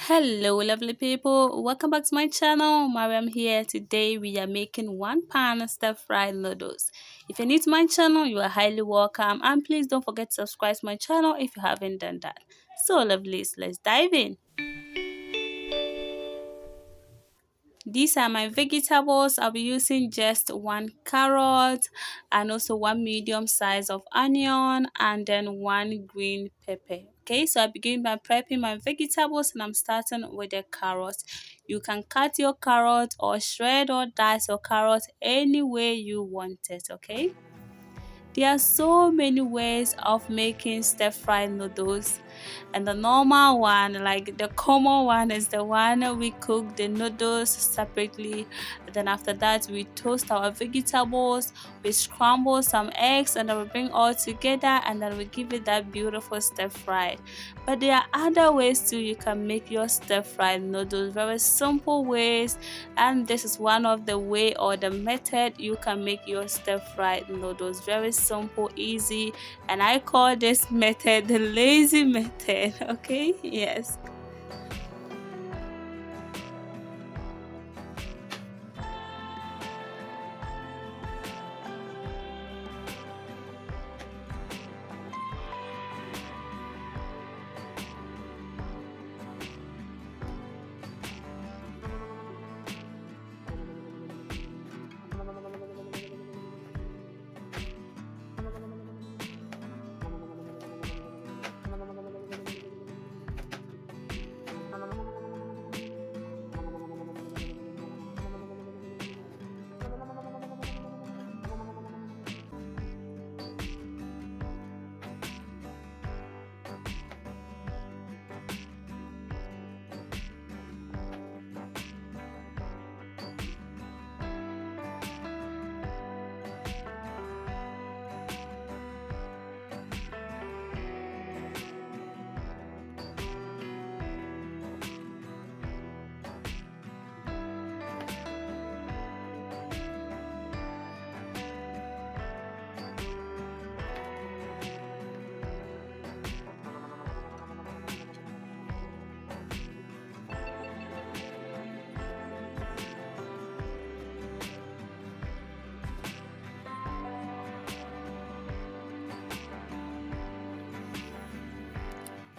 Hello lovely people, welcome back to my channel. Mariam here. Today we are making one pan stir fried noodles. If you're new to my channel, you are highly welcome, and please don't forget to subscribe to my channel if you haven't done that. So lovelies, let's dive in. These are my vegetables. I'll be using just one carrot and also one medium size of onion and then one green pepper. Okay, so I begin by prepping my vegetables and I'm starting with the carrot. You can cut your carrot or shred or dice your carrot any way you want it, okay? There are so many ways of making stir-fried noodles, and the normal one, like the common one, is the one we cook the noodles separately. Then after that we toast our vegetables, we scramble some eggs, and then we bring all together, and then we give it that beautiful stir-fried. But there are other ways too you can make your stir-fried noodles, very simple ways, and this is one of the way or the method you can make your stir-fried noodles. Very simple, easy, and I call this method the lazy method. Okay, yes.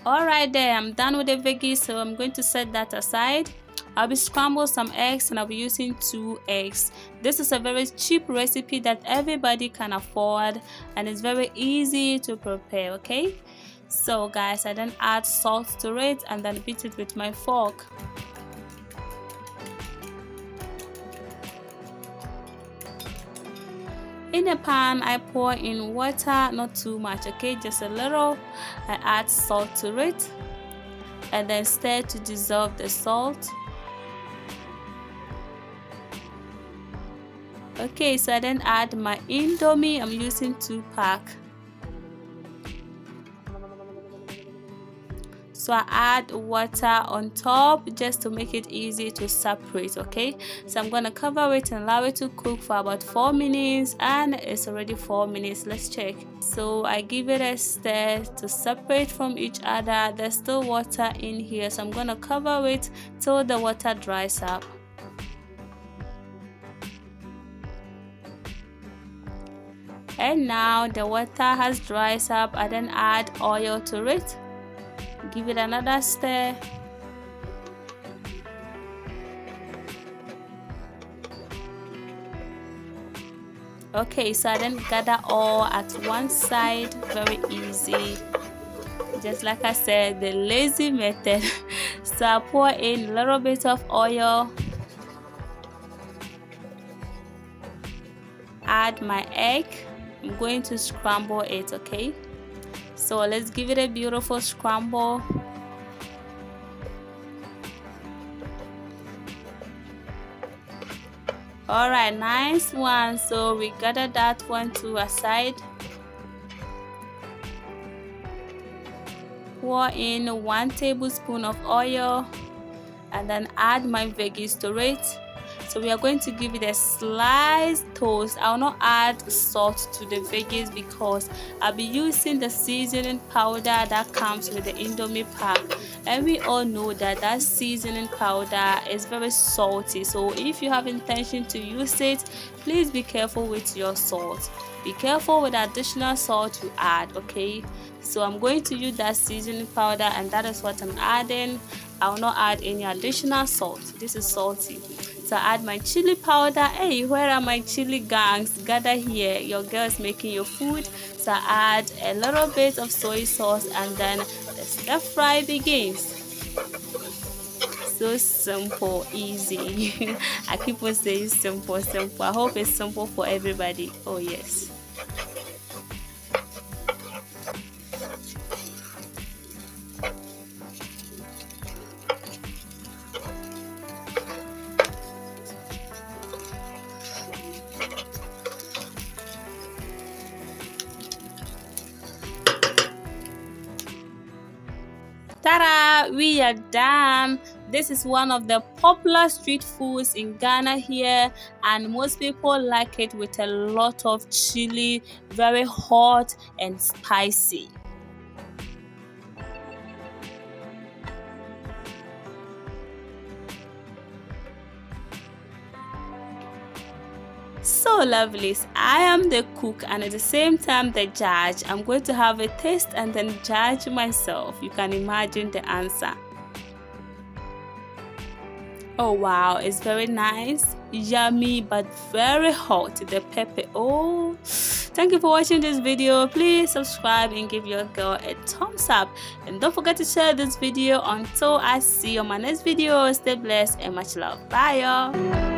Alright there, I'm done with the veggies, so I'm going to set that aside. I'll be scramble some eggs and I'll be using 2 eggs. This is a very cheap recipe that everybody can afford and it's very easy to prepare, okay? So guys, I then add salt to it and then beat it with my fork. In a pan, I pour in water, not too much, okay, just a little. I add salt to it and then stir to dissolve the salt. Okay, so I then add my indomie. I'm using 2 pack. So I add water on top just to make it easy to separate, okay? So I'm gonna cover it and allow it to cook for about 4 minutes, and it's already 4 minutes. Let's check. So I give it a stir to separate from each other. There's still water in here, so I'm gonna cover it till the water dries up. And now the water has dried up. I then add oil to it. Give it another stir. Okay, so I then gather all at one side. Very easy. Just like I said, the lazy method. So I pour in a little bit of oil. Add my egg. I'm going to scramble it, okay? So let's give it a beautiful scramble. Alright, nice one. So we gather that one to a side. Pour in 1 tablespoon of oil and then add my veggies to it. So we are going to give it a sliced toast. I will not add salt to the veggies because I'll be using the seasoning powder that comes with the Indomie pack, and we all know that that seasoning powder is very salty. So if you have intention to use it, please be careful with your salt. Be careful with the additional salt you add, okay? So I'm going to use that seasoning powder, and that is what I'm adding. I will not add any additional salt. This is salty. So I add my chili powder. Hey, where are my chili gangs? Gather here. Your girl is making your food. So I add a little bit of soy sauce, and then the stir fry begins. So simple, easy. I keep on saying simple, simple. I hope it's simple for everybody. Oh yes. Ta-da! We are done. This is one of the popular street foods in Ghana here, and most people like it with a lot of chili, very hot and spicy. So lovely. I am the cook and at the same time the judge. I'm going to have a taste and then judge myself. You can imagine the answer. Oh wow, it's very nice, yummy, but very hot. The pepper. Oh, thank you for watching this video. Please subscribe and give your girl a thumbs up, and don't forget to share this video. Until I see you on my next video, stay blessed and much love. Bye y'all.